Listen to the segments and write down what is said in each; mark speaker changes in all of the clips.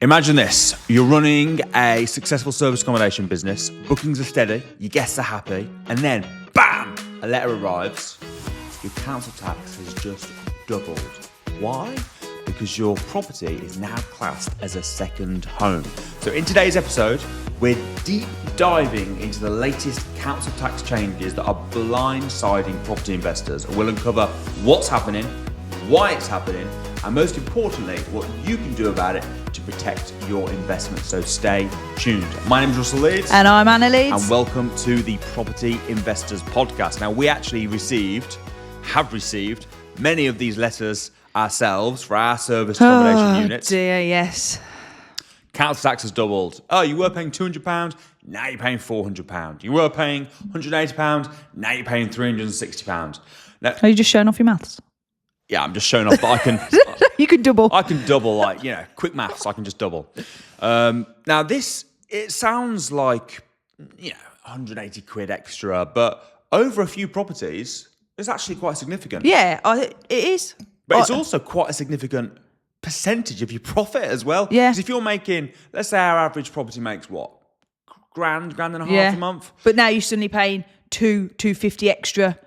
Speaker 1: Imagine this. You're running a successful service accommodation business. Bookings are steady. Your guests are happy. And then, bam, a letter arrives. Your council tax has just doubled. Why? Because your property is now classed as a second home. So in today's episode, we're deep diving into the latest council tax changes that are blindsiding property investors. We'll uncover what's happening, why it's happening, and most importantly, what you can do about it to protect your investment. So stay tuned. My name is Russell Leeds.
Speaker 2: And I'm Anna Leeds.
Speaker 1: And welcome to the Property Investors Podcast. Now, we actually have received many of these letters ourselves for our service accommodation units.
Speaker 2: Oh dear, yes.
Speaker 1: Council tax has doubled. Oh, you were paying £200, now you're paying £400. You were paying £180, now you're paying £360. Now,
Speaker 2: Are you just showing off your maths?
Speaker 1: yeah, I'm just showing off that I can...
Speaker 2: You can double.
Speaker 1: I can double, quick maths, I can just double. Now this, it sounds like, 180 quid extra, but over a few properties, it's actually quite significant.
Speaker 2: Yeah, it is.
Speaker 1: But it's also quite a significant percentage of your profit as well.
Speaker 2: Yeah.
Speaker 1: Because if you're making, let's say our average property makes what? Grand and a half a month?
Speaker 2: But now you're suddenly paying $250 extra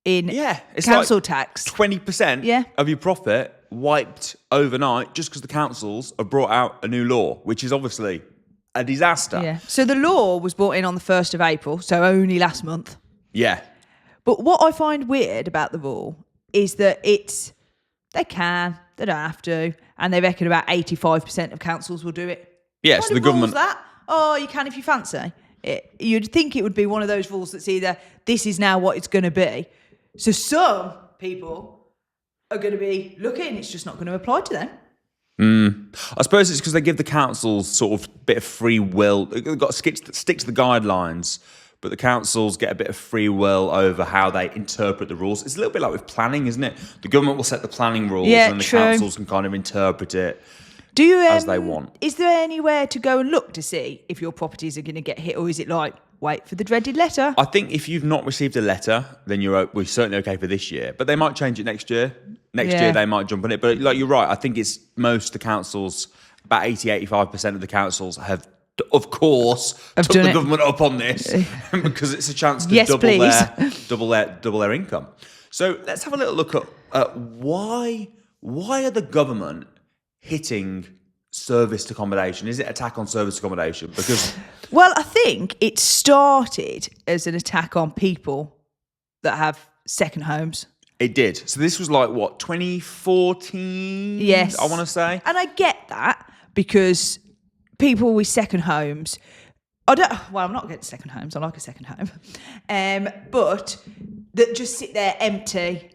Speaker 2: in
Speaker 1: it's
Speaker 2: council
Speaker 1: like
Speaker 2: tax.
Speaker 1: 20% of your profit wiped overnight just because the councils have brought out a new law, which is obviously a disaster.
Speaker 2: Yeah. So the law was brought in on the 1st of April, so only last month.
Speaker 1: Yeah.
Speaker 2: But what I find weird about the rule is that they don't have to, and they reckon about 85% of councils will do it.
Speaker 1: Yeah, so the government...
Speaker 2: that? Oh, you can if you fancy. You'd think it would be one of those rules that's either this is now what it's going to be. So some people are going to be looking, it's just not going to apply to them.
Speaker 1: I suppose it's because they give the councils sort of bit of free will. They've got to stick to the guidelines, but the councils get a bit of free will over how they interpret the rules. It's a little bit like with planning, isn't it? The government will set the planning rules and the councils can kind of interpret it as they want.
Speaker 2: Is there anywhere to go and look to see if your properties are going to get hit, or is it like, wait for the dreaded letter?
Speaker 1: I think if you've not received a letter, then we're certainly okay for this year. But they might change it next year. Next year they might jump on it. But like you're right, I think it's most of the councils, about 85% of the councils have, of course, took the government up on this because it's a chance to double their income. So let's have a little look at why are the government hitting serviced accommodation? Is it attack on serviced accommodation? Because
Speaker 2: well, I think it started as an attack on people that have second homes.
Speaker 1: It did. So this was like what, 2014?
Speaker 2: Yes,
Speaker 1: I want to say.
Speaker 2: And I get that because people with second homes, I'm not against second homes. I like a second home, but that just sit there empty.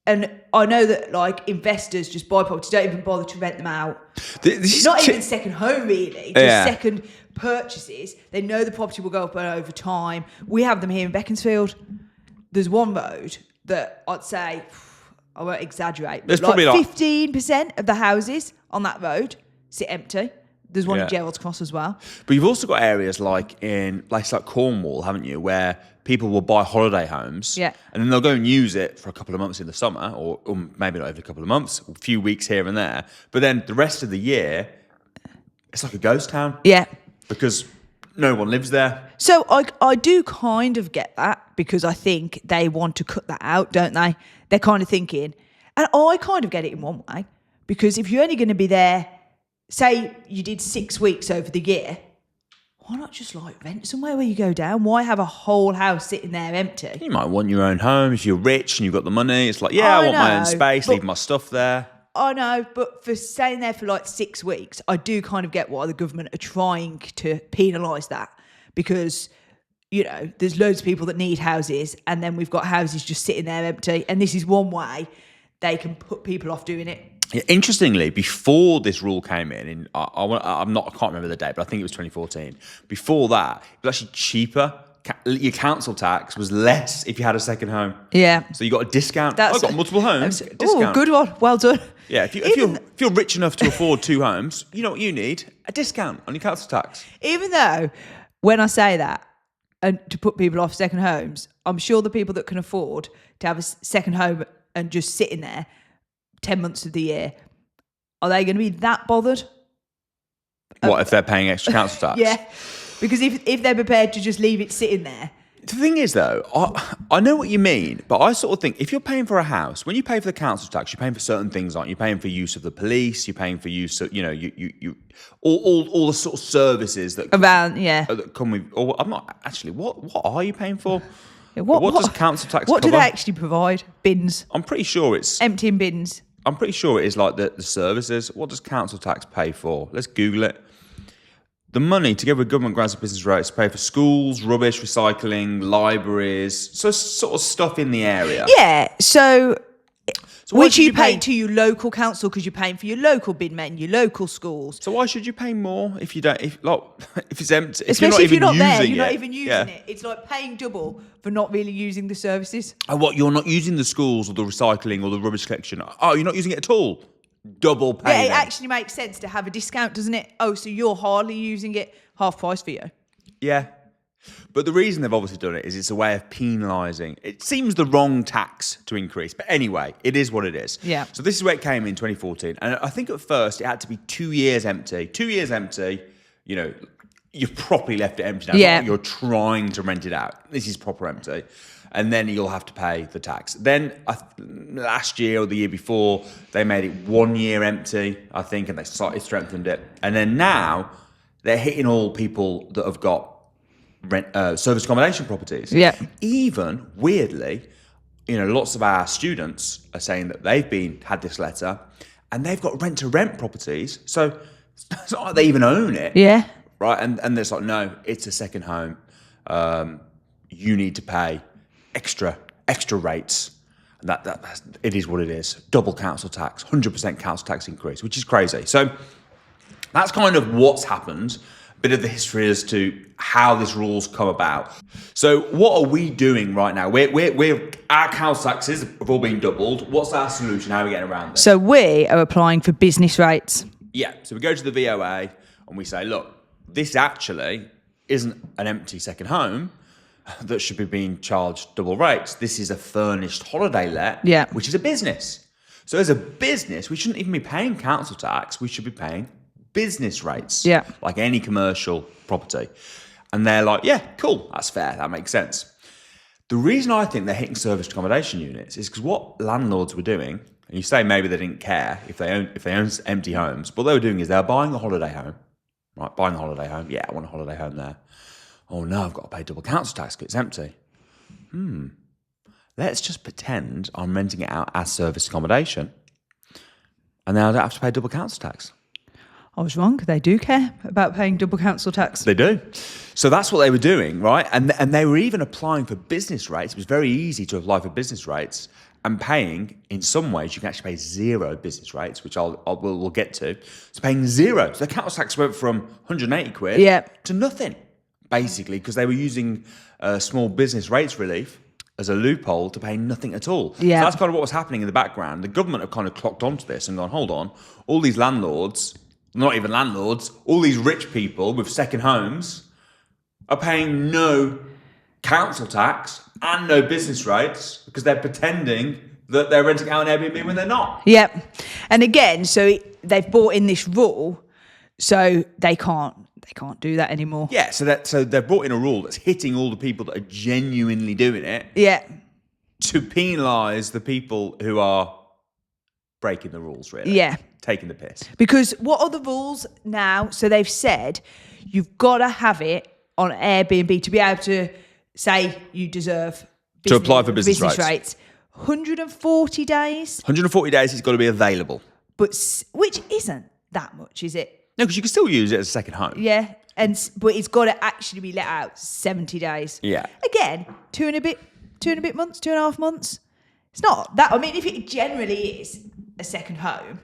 Speaker 2: And I know that like investors just buy properties, don't even bother to rent them out. It's not even second home really, just second purchases. They know the property will go up over time. We have them here in Beaconsfield. There's one road that I'd say, I won't exaggerate, but like 15% of the houses on that road sit empty. There's one in Gerald's Cross as well.
Speaker 1: But you've also got areas like in places like Cornwall, haven't you, where people will buy holiday homes and then they'll go and use it for a couple of months in the summer or maybe not even a couple of months, a few weeks here and there. But then the rest of the year, it's like a ghost town.
Speaker 2: Yeah.
Speaker 1: Because no one lives there.
Speaker 2: So I do kind of get that because I think they want to cut that out, don't they? They're kind of thinking, and I kind of get it in one way, because if you're only going to be there, say you did 6 weeks over the year, why not just like rent somewhere where you go down? Why have a whole house sitting there empty?
Speaker 1: You might want your own home if you're rich and you've got the money. It's like, I want my own space, leave my stuff there.
Speaker 2: I know, but for staying there for like 6 weeks, I do kind of get why the government are trying to penalise that, because, there's loads of people that need houses and then we've got houses just sitting there empty, and this is one way they can put people off doing it.
Speaker 1: Yeah, interestingly, before this rule came in I can't remember the date, but I think it was 2014. Before that, it was actually cheaper. Your council tax was less if you had a second home.
Speaker 2: Yeah.
Speaker 1: So you got a discount. I got multiple homes.
Speaker 2: Oh, good one. Well done.
Speaker 1: Yeah, if you're rich enough to afford 2 homes, you know what you need? A discount on your council tax.
Speaker 2: Even though, when I say that, and to put people off second homes, I'm sure the people that can afford to have a second home and just sitting there 10 months of the year, are they going to be that bothered?
Speaker 1: What if they're paying extra council tax?
Speaker 2: Yeah, because if they're prepared to just leave it sitting there.
Speaker 1: The thing is, though, I know what you mean, but I sort of think if you're paying for a house, when you pay for the council tax, you're paying for certain things, aren't you? You're paying for use of the police, you're paying for use of, you all the sort of services that that come with. Or I'm not actually. What are you paying for?
Speaker 2: Yeah,
Speaker 1: what does council tax?
Speaker 2: What
Speaker 1: cover?
Speaker 2: do they actually provide? Bins.
Speaker 1: I'm pretty sure it's
Speaker 2: Emptying bins.
Speaker 1: I'm pretty sure it is like the services. What does council tax pay for? Let's Google it. The money, together with government grants and business rates, pay for schools, rubbish, recycling, libraries, so sort of stuff in the area.
Speaker 2: Yeah, so which you pay
Speaker 1: pay
Speaker 2: to your local council because you're paying for your local bin men, your local schools.
Speaker 1: So why should you pay more if you don't? If it's empty,
Speaker 2: Especially if you're not there, you're not
Speaker 1: it?
Speaker 2: even using it. It's like paying double for not really using the services.
Speaker 1: And what, you're not using the schools or the recycling or the rubbish collection? Oh, you're not using it at all? Double pay.
Speaker 2: Yeah, it actually makes sense to have a discount, doesn't it? Oh, so you're hardly using it, half price for you.
Speaker 1: Yeah. But the reason they've obviously done it is it's a way of penalising. It seems the wrong tax to increase. But anyway, it is what it is.
Speaker 2: Yeah.
Speaker 1: So this is where it came in 2014. And I think at first it had to be 2 years empty. 2 years empty, you've properly left it empty now.
Speaker 2: Yeah.
Speaker 1: You're trying to rent it out. This is proper empty. And then you'll have to pay the tax. Then last year or the year before, they made it 1 year empty, I think, and they slightly strengthened it. And then now they're hitting all people that have got service accommodation properties.
Speaker 2: Yeah.
Speaker 1: Even weirdly, lots of our students are saying that they've had this letter, and they've got rent to rent properties. So it's not like they even own it.
Speaker 2: Yeah.
Speaker 1: Right. And it's like, no, it's a second home. You need to pay extra rates. And that's, it is what it is. Double council tax, 100% council tax increase, which is crazy. So that's kind of what's happened. Bit of the history as to how this rule's come about. So what are we doing right now? Our council taxes have all been doubled. What's our solution? How are we getting around this?
Speaker 2: So we are applying for business rates.
Speaker 1: Yeah. So we go to the VOA and we say, look, this actually isn't an empty second home that should be being charged double rates. This is a furnished holiday let, which is a business. So as a business, we shouldn't even be paying council tax. We should be paying business rates, like any commercial property. And they're like, yeah, cool, that's fair, that makes sense. The reason I think they're hitting serviced accommodation units is because what landlords were doing, and you say maybe they didn't care if they own empty homes, but what they were doing is they were buying a holiday home, right? Buying a holiday home, yeah, I want a holiday home there. Oh no, I've got to pay double council tax because it's empty. Let's just pretend I'm renting it out as serviced accommodation, and then I don't have to pay double council tax.
Speaker 2: I was wrong. They do care about paying double council tax.
Speaker 1: They do. So that's what they were doing, right? And they were even applying for business rates. It was very easy to apply for business rates and paying, in some ways, you can actually pay zero business rates, which we'll get to. So paying zero. So the council tax went from 180 quid to nothing, basically, because they were using small business rates relief as a loophole to pay nothing at all.
Speaker 2: Yeah.
Speaker 1: So that's kind of what was happening in the background. The government have kind of clocked onto this and gone, hold on, all these landlords, not even landlords, all these rich people with second homes are paying no council tax and no business rates because they're pretending that they're renting out an Airbnb when they're not.
Speaker 2: Yep. And again, so they've brought in this rule, so they can't do that anymore.
Speaker 1: Yeah, so they've brought in a rule that's hitting all the people that are genuinely doing it.
Speaker 2: Yeah.
Speaker 1: To penalise the people who are breaking the rules, really.
Speaker 2: Yeah.
Speaker 1: Taking the piss.
Speaker 2: Because what are the rules now? So they've said you've got to have it on Airbnb to be able to say you deserve
Speaker 1: to apply for business
Speaker 2: rates. 140 days.
Speaker 1: 140 days it's got to be available.
Speaker 2: But which isn't that much, is it?
Speaker 1: No, because you can still use it as a second home.
Speaker 2: Yeah, but it's got to actually be let out 70 days.
Speaker 1: Yeah.
Speaker 2: Again, 2.5 months, 2.5 months. It's not that. I mean, if it generally is a second home,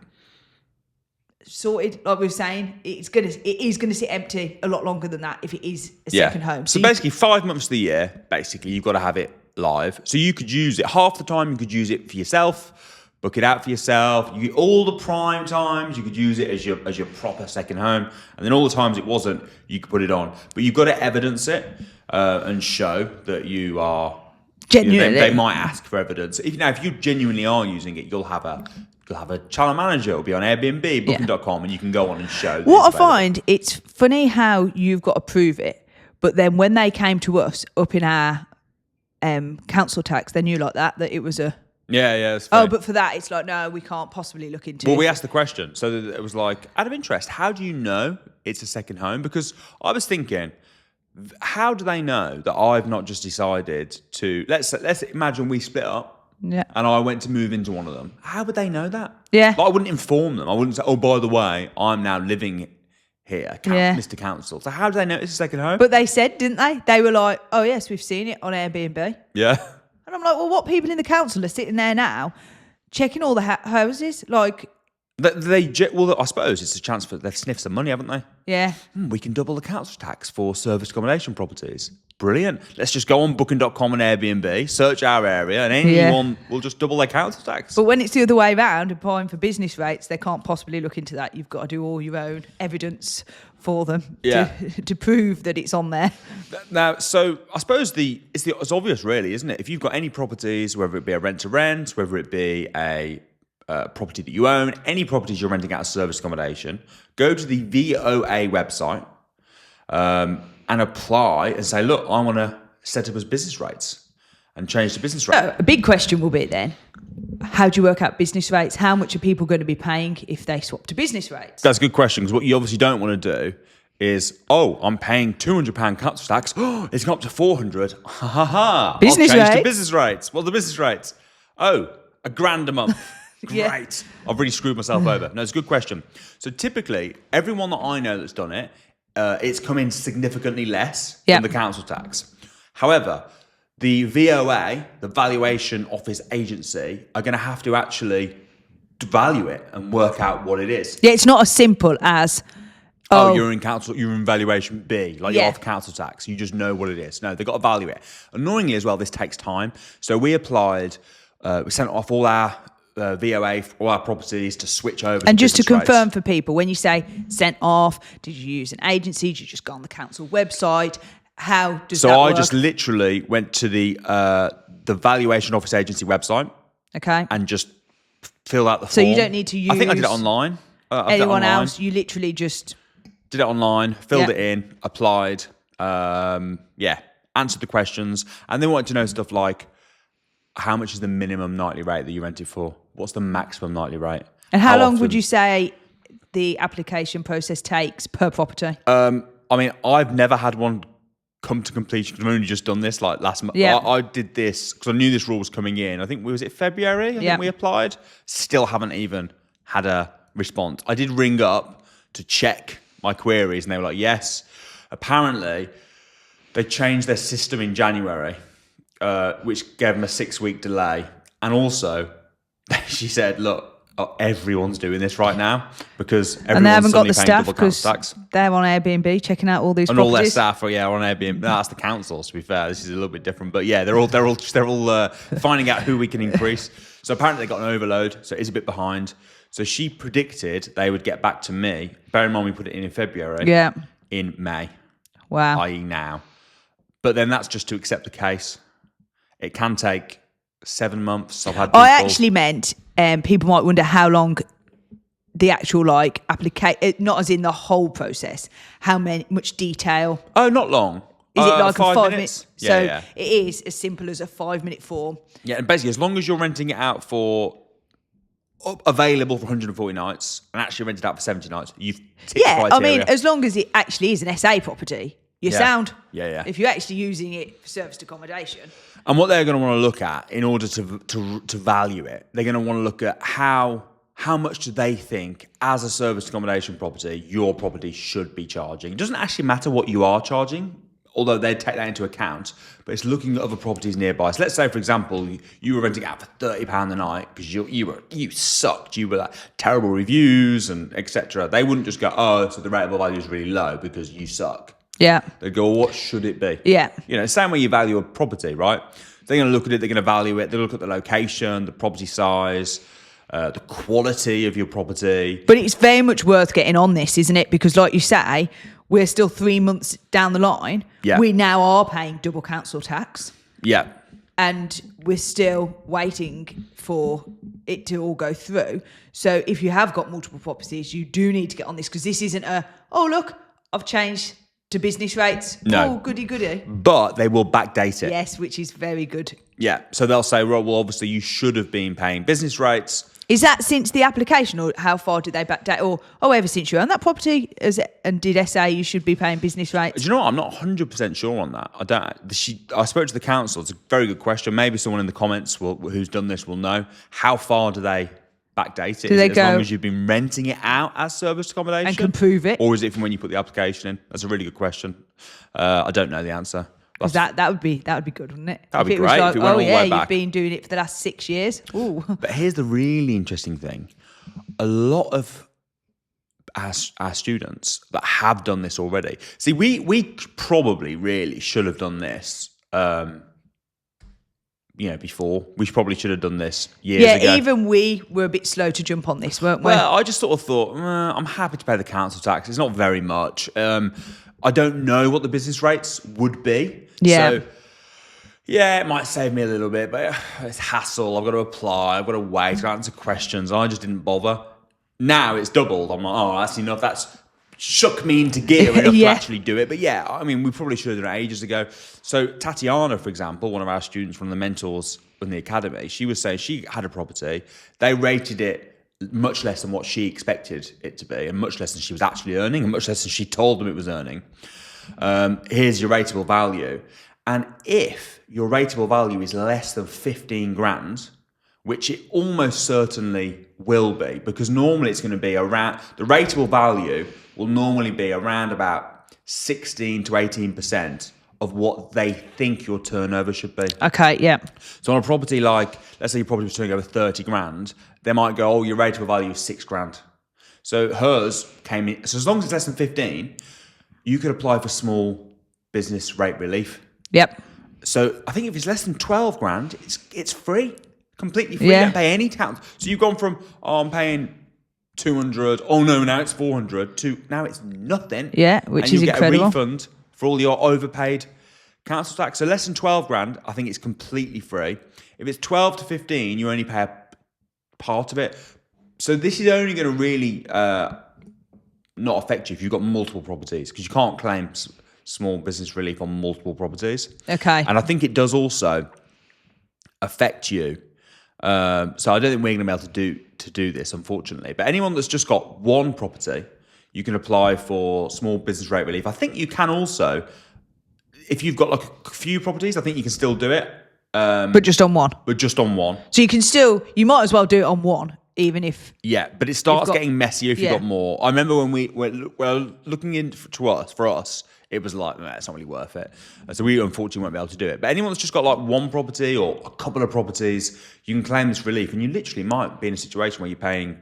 Speaker 2: sorted, like we were saying, it is gonna sit empty a lot longer than that if it is a second home.
Speaker 1: So basically 5 months of the year, basically, you've got to have it live. So you could use it half the time, you could use it for yourself, book it out for yourself. You get all the prime times, you could use it as your proper second home. And then all the times it wasn't, you could put it on. But you've got to evidence it and show that you are genuinely. They might ask for evidence. If you genuinely are using it, you'll have a you'll have a channel manager. It'll be on Airbnb, Booking.com, and you can go on and show.
Speaker 2: What I find, it's funny how you've got to prove it, but then when they came to us up in our council tax, they knew like that it was a...
Speaker 1: Yeah, it's funny.
Speaker 2: Oh, but for that, it's like, no, we can't possibly look into it.
Speaker 1: Well, we asked the question. So it was like, out of interest, how do you know it's a second home? Because I was thinking, how do they know that I've not just decided to... Let's imagine we split up.
Speaker 2: Yeah.
Speaker 1: And I went to move into one of them. How would they know that?
Speaker 2: Yeah.
Speaker 1: Like, I wouldn't inform them. I wouldn't say, oh, by the way, I'm now living here, Mr. Council. So how do they know it's a second home?
Speaker 2: But they said, didn't they? They were like, oh, yes, we've seen it on Airbnb.
Speaker 1: Yeah.
Speaker 2: And I'm like, well, what people in the council are sitting there now checking all the houses? Like...
Speaker 1: Well, I suppose it's a chance for... They've sniffed some money, haven't they?
Speaker 2: Yeah.
Speaker 1: We can double the council tax for service accommodation properties. Brilliant. Let's just go on Booking.com and Airbnb, search our area, and anyone will just double their council tax.
Speaker 2: But when it's the other way around, applying for business rates, they can't possibly look into that. You've got to do all your own evidence for them to prove that it's on there.
Speaker 1: Now, so I suppose it's obvious, really, isn't it? If you've got any properties, whether it be a rent-to-rent, whether it be a property that you own, any properties you're renting out as service accommodation, go to the VOA website and apply and say, look, I want to set up as business rates and change the business rate.
Speaker 2: So a big question will be then, how do you work out business rates? How much are people going to be paying if they swap to business rates?
Speaker 1: That's a good question, because what you obviously don't want to do is, I'm paying £200 council tax. Oh, it's gone up to 400. Ha ha ha.
Speaker 2: Business
Speaker 1: I'll change
Speaker 2: rates.
Speaker 1: to business rates. What are the business rates? Oh, £1,000 a month. Great.
Speaker 2: Yeah.
Speaker 1: I've really screwed myself over. No, it's a good question. So typically, everyone that I know that's done it, it's come in significantly less than the council tax. However, the VOA, the Valuation Office Agency, are going to have to actually value it and work out what it is.
Speaker 2: Yeah, it's not as simple as...
Speaker 1: you're in valuation B, like you're off council tax. You just know what it is. No, they've got to value it. Annoyingly as well, this takes time. So we applied, we sent off all our VOA for all our properties to switch over.
Speaker 2: And just to
Speaker 1: business
Speaker 2: confirm
Speaker 1: rates.
Speaker 2: for people, when you say sent off, did you use an agency? Did you just go on the council website? How does that work?
Speaker 1: So I just literally went to the Valuation Office Agency website.
Speaker 2: Okay.
Speaker 1: And just filled out the form.
Speaker 2: So you don't need to use...
Speaker 1: I think I did it online.
Speaker 2: Anyone else? You literally just...
Speaker 1: Did it online, filled it in, applied, answered the questions. And they wanted to know stuff like, how much is the minimum nightly rate that you rented for? What's the maximum nightly rate?
Speaker 2: And how long would you say the application process takes per property?
Speaker 1: I mean, I've never had one come to completion. I've only just done this like last month.
Speaker 2: Yeah.
Speaker 1: I did this because I knew this rule was coming in. I think, was it February? I think we applied. Still haven't even had a response. I did ring up to check my queries and they were like, yes. Apparently, they changed their system in January, which gave them a 6-week delay. And also, she said, look, everyone's doing this right now because everyone's
Speaker 2: and they haven't got the
Speaker 1: paying
Speaker 2: staff
Speaker 1: double
Speaker 2: because
Speaker 1: council tax.
Speaker 2: they're on Airbnb checking out all these
Speaker 1: And
Speaker 2: properties.
Speaker 1: all their staff are on Airbnb. No, that's the councils, to be fair. This is a little bit different, but yeah, they're all finding out who we can increase. So apparently they got an overload, so it is a bit behind. So she predicted they would get back to me. Bear in mind we put it in February.
Speaker 2: Yeah.
Speaker 1: In May.
Speaker 2: Wow.
Speaker 1: I.e. now. But then that's just to accept the case. It can take 7 months. I've had people...
Speaker 2: I actually meant people might wonder how long the actual application, not as in the whole process, much detail.
Speaker 1: Oh, not long.
Speaker 2: Is it like
Speaker 1: 5
Speaker 2: a 5
Speaker 1: minutes?
Speaker 2: minute? So
Speaker 1: Yeah.
Speaker 2: it is as simple as a 5-minute form.
Speaker 1: Yeah, and basically as long as you're renting it out for available for 140 nights and actually rented out for 70 nights, you've ticked the criteria.
Speaker 2: I mean, as long as it actually is an SA property, you're sound.
Speaker 1: Yeah.
Speaker 2: If you're actually using it for serviced accommodation.
Speaker 1: And what they're going to want to look at in order to value it, they're going to want to look at how much do they think, as a serviced accommodation property, your property should be charging. It doesn't actually matter what you are charging, although they take that into account, but it's looking at other properties nearby. So let's say, for example, you were renting out for £30 a night because you sucked. You were like terrible reviews and etc. They wouldn't just go, so the rateable value is really low because you suck.
Speaker 2: Yeah.
Speaker 1: They'd go, well, what should it be?
Speaker 2: Yeah.
Speaker 1: Same way you value a property, right? They're going to look at it, they're going to value it, they look at the location, the property size, the quality of your property.
Speaker 2: But it's very much worth getting on this, isn't it? Because like you say, we're still 3 months down the line.
Speaker 1: Yeah.
Speaker 2: We now are paying double council tax.
Speaker 1: Yeah.
Speaker 2: and we're still waiting for it to all go through. So if you have got multiple properties, you do need to get on this, because this isn't look, I've changed to business rates.
Speaker 1: No.
Speaker 2: Oh, goody, goody.
Speaker 1: But they will backdate it.
Speaker 2: Yes, which is very good.
Speaker 1: Yeah. So they'll say, well, obviously you should have been paying business rates.
Speaker 2: Is that since the application, or how far did they backdate? Or, ever since you own that property, and did they say you should be paying business rates?
Speaker 1: Do you know what? I'm not 100% sure on that. I spoke to the council. It's a very good question. Maybe someone in the comments who's done this will know. How far do they backdate it?
Speaker 2: Do they
Speaker 1: as
Speaker 2: go,
Speaker 1: long as you've been renting it out as service accommodation?
Speaker 2: And can prove it?
Speaker 1: Or is it from when you put the application in? That's a really good question. I don't know the answer.
Speaker 2: Because that would be good, wouldn't it?
Speaker 1: That would be
Speaker 2: it
Speaker 1: great
Speaker 2: was like,
Speaker 1: if it went all the way back.
Speaker 2: You've been doing it for the last 6 years. Ooh.
Speaker 1: But here's the really interesting thing. A lot of our students that have done this already. See, we probably really should have done this, before. We probably should have done this years ago.
Speaker 2: Yeah, even we were a bit slow to jump on this, weren't we?
Speaker 1: Well, I just sort of thought, I'm happy to pay the council tax. It's not very much. I don't know what the business rates would be.
Speaker 2: Yeah.
Speaker 1: So, yeah, it might save me a little bit, but it's hassle. I've got to apply. I've got to wait. I've got to answer questions. I just didn't bother. Now it's doubled. I'm like, that's enough. That's shook me into gear enough to actually do it. But yeah, I mean, we probably should have done it ages ago. So Tatiana, for example, one of our students, one of the mentors in the academy, she was saying she had a property. They rated it much less than what she expected it to be, and much less than she was actually earning, and much less than she told them it was earning. Here's your rateable value. And if your rateable value is less than 15 grand, which it almost certainly will be, because normally it's going to be around, the rateable value will normally be around about 16 to 18% of what they think your turnover should be.
Speaker 2: Okay, yeah.
Speaker 1: So on a property like, let's say your property was turning over 30 grand, they might go, your rateable value is 6 grand. So hers came in, so as long as it's less than 15, you could apply for small business rate relief.
Speaker 2: Yep.
Speaker 1: So I think if it's less than 12 grand, it's free, completely free.
Speaker 2: Yeah.
Speaker 1: You don't pay any tax. So you've gone from, I'm paying 200, now it's 400, to now it's nothing.
Speaker 2: Yeah, which is incredible.
Speaker 1: And you get a refund for all your overpaid council tax. So less than 12 grand, I think it's completely free. If it's 12 to 15, you only pay a part of it. So this is only going to really not affect you if you've got multiple properties, because you can't claim small business relief on multiple properties.
Speaker 2: Okay.
Speaker 1: And I think it does also affect you. So I don't think we're going to be able to do this, unfortunately. But anyone that's just got one property, you can apply for small business rate relief. I think you can also, if you've got like a few properties, I think you can still do it.
Speaker 2: But just on one. So you might as well do it on one, even if...
Speaker 1: Yeah, but it starts getting messier if you've got more. I remember when we were looking into us, for us, it was like, it's not really worth it. So we unfortunately won't be able to do it. But anyone that's just got like one property or a couple of properties, you can claim this relief, and you literally might be in a situation where you're paying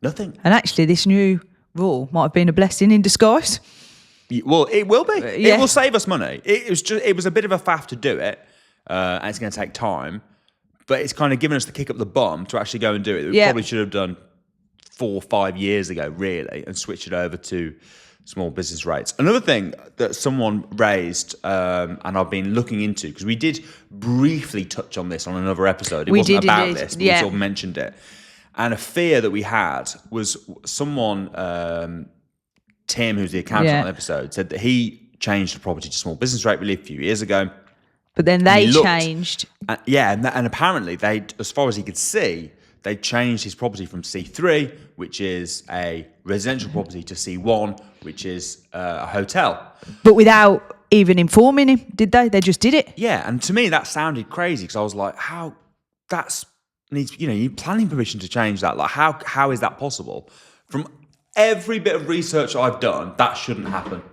Speaker 1: nothing.
Speaker 2: And actually, this new rule might have been a blessing in disguise.
Speaker 1: Well, it will be.
Speaker 2: Yeah.
Speaker 1: It will save us money. It was a bit of a faff to do it, and it's going to take time. But it's kind of given us the kick up the bum to actually go and do it. We probably should have done 4 or 5 years ago, really, and switched it over to small business rates. Another thing that someone raised, and I've been looking into, because we did briefly touch on this on another episode. It wasn't about this, but we sort of mentioned it. And a fear that we had was someone, Tim, who's the accountant on the episode, said that he changed the property to small business rate relief a few years ago.
Speaker 2: But then they changed.
Speaker 1: And apparently they, as far as he could see, they changed his property from C3, which is a residential property, to C1, which is a hotel.
Speaker 2: But without even informing him, did they? They just did it.
Speaker 1: Yeah, and to me that sounded crazy, because I was like, how that's needs, you need planning permission to change that. Like, how is that possible? From every bit of research I've done, that shouldn't happen.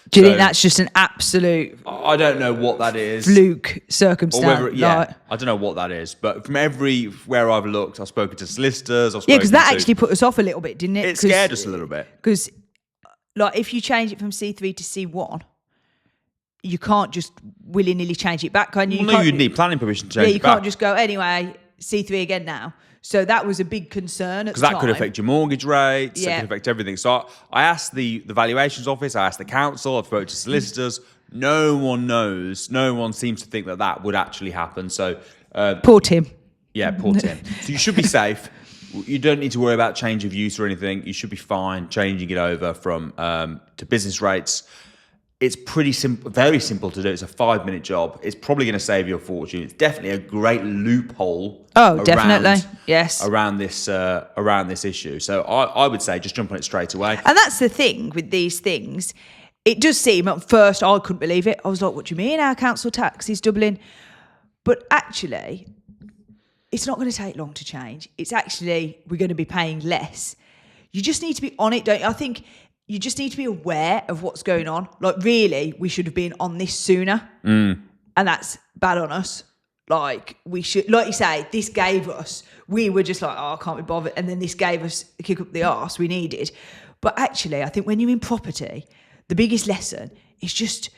Speaker 2: Do you think that's just an absolute...
Speaker 1: I don't know what that is.
Speaker 2: Fluke circumstance.
Speaker 1: I don't know what that is. But from everywhere I've looked, I've spoken to solicitors.
Speaker 2: Because that actually put us off a little bit, didn't it?
Speaker 1: It scared us a little bit.
Speaker 2: Because, like, if you change it from C3 to C1, you can't just willy-nilly change it back, can you?
Speaker 1: Well, no, you'd need planning permission to change it back.
Speaker 2: Yeah, you can't just go, anyway, C3 again now. So that was a big concern at the
Speaker 1: Because that
Speaker 2: time.
Speaker 1: could affect your mortgage rates,
Speaker 2: Yeah.
Speaker 1: it could affect everything. So I asked the valuations office, I asked the council, I spoke to solicitors. No one knows. No one seems to think that would actually happen. So
Speaker 2: Poor Tim.
Speaker 1: yeah, poor Tim. So you should be safe. You don't need to worry about change of use or anything. You should be fine changing it over from to business rates. It's pretty simple, very simple to do. It's a 5-minute job. It's probably going to save you a fortune. It's definitely a great loophole.
Speaker 2: Definitely. Yes.
Speaker 1: Around this issue. So I would say just jump on it straight away.
Speaker 2: And that's the thing with these things. It does seem at first I couldn't believe it. I was like, what do you mean our council tax is doubling? But actually, it's not going to take long to change. It's actually, we're going to be paying less. You just need to be on it, don't you? I think you just need to be aware of what's going on. Like, really, we should have been on this sooner. And that's bad on us. Like, we should, like you say, this gave us, we were just like, I can't be bothered. And then this gave us a kick up the arse we needed. But actually, I think when you're in property, the biggest lesson is just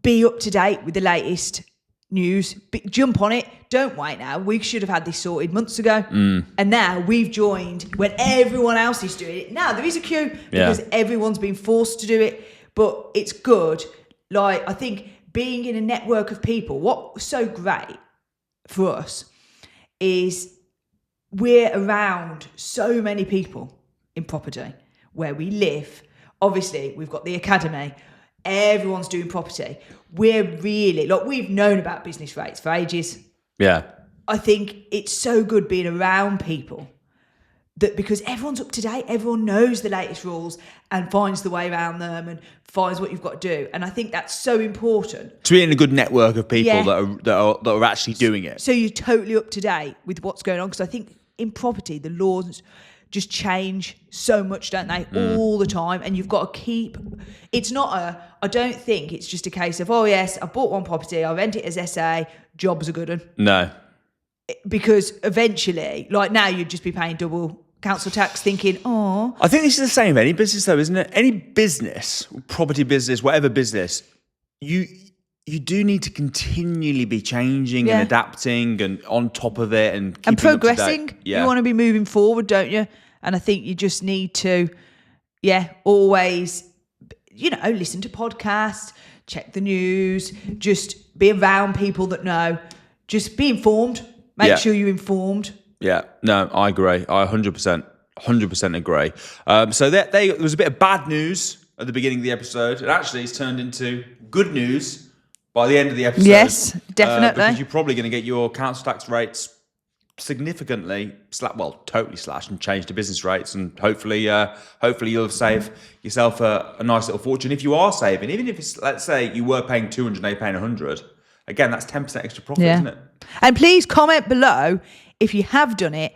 Speaker 2: be up to date with the latest news. Jump on it. Don't wait now. We should have had this sorted months ago. And now we've joined when everyone else is doing it. Now there is a queue because everyone's been forced to do it. But it's good. Like, I think being in a network of people, what's so great for us is we're around so many people in property where we live. Obviously, we've got the academy. Everyone's doing property. We're really, like, we've known about business rates for ages.
Speaker 1: Yeah.
Speaker 2: I think it's so good being around people that, because everyone's up to date, everyone knows the latest rules and finds the way around them and finds what you've got to do. And I think that's so important.
Speaker 1: To be in a good network of people that are actually doing it.
Speaker 2: So you're totally up to date with what's going on. Because I think in property, the laws just change so much, don't they? All the time. And you've got to keep, it's not I don't think it's just a case of, oh yes, I bought one property, I rent it as SA, jobs are good. And
Speaker 1: No.
Speaker 2: because eventually, like now, you'd just be paying double council tax thinking, oh.
Speaker 1: I think this is the same with any business though, isn't it? Any business, property business, whatever business, you do need to continually be changing and adapting and on top of it and keeping
Speaker 2: progressing.
Speaker 1: Up to date. Yeah.
Speaker 2: You want to be moving forward, don't you? And I think you just need to, always, listen to podcasts, check the news, just be around people that know, just be informed. Make sure you're informed.
Speaker 1: Yeah, no, I agree. I 100% agree. So there was a bit of bad news at the beginning of the episode. And actually, it's turned into good news by the end of the episode.
Speaker 2: Yes, definitely.
Speaker 1: Because you're probably going to get your council tax rates significantly totally slashed and changed to business rates, and hopefully you'll save yourself a nice little fortune if you are saving. Even if it's, let's say you were paying 200 and they're paying 100, again, that's 10% extra profit, isn't it?
Speaker 2: And please comment below if you have done it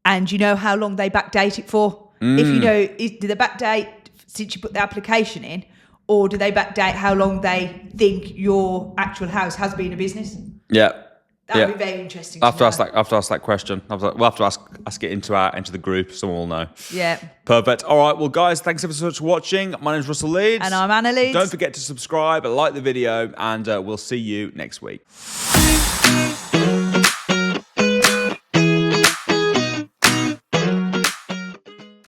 Speaker 2: and you know how long they backdate it for. If you know, do they backdate since you put the application in, or do they backdate how long they think your actual house has been a business?
Speaker 1: Yeah.
Speaker 2: That would be very interesting.
Speaker 1: I have to ask that question. We'll have to ask it into the group. Someone will know.
Speaker 2: Yeah.
Speaker 1: Perfect. All right. Well, guys, thanks ever so much for watching. My name's Russell Leeds.
Speaker 2: And I'm Anna Leeds.
Speaker 1: Don't forget to subscribe, like the video, and we'll see you next week.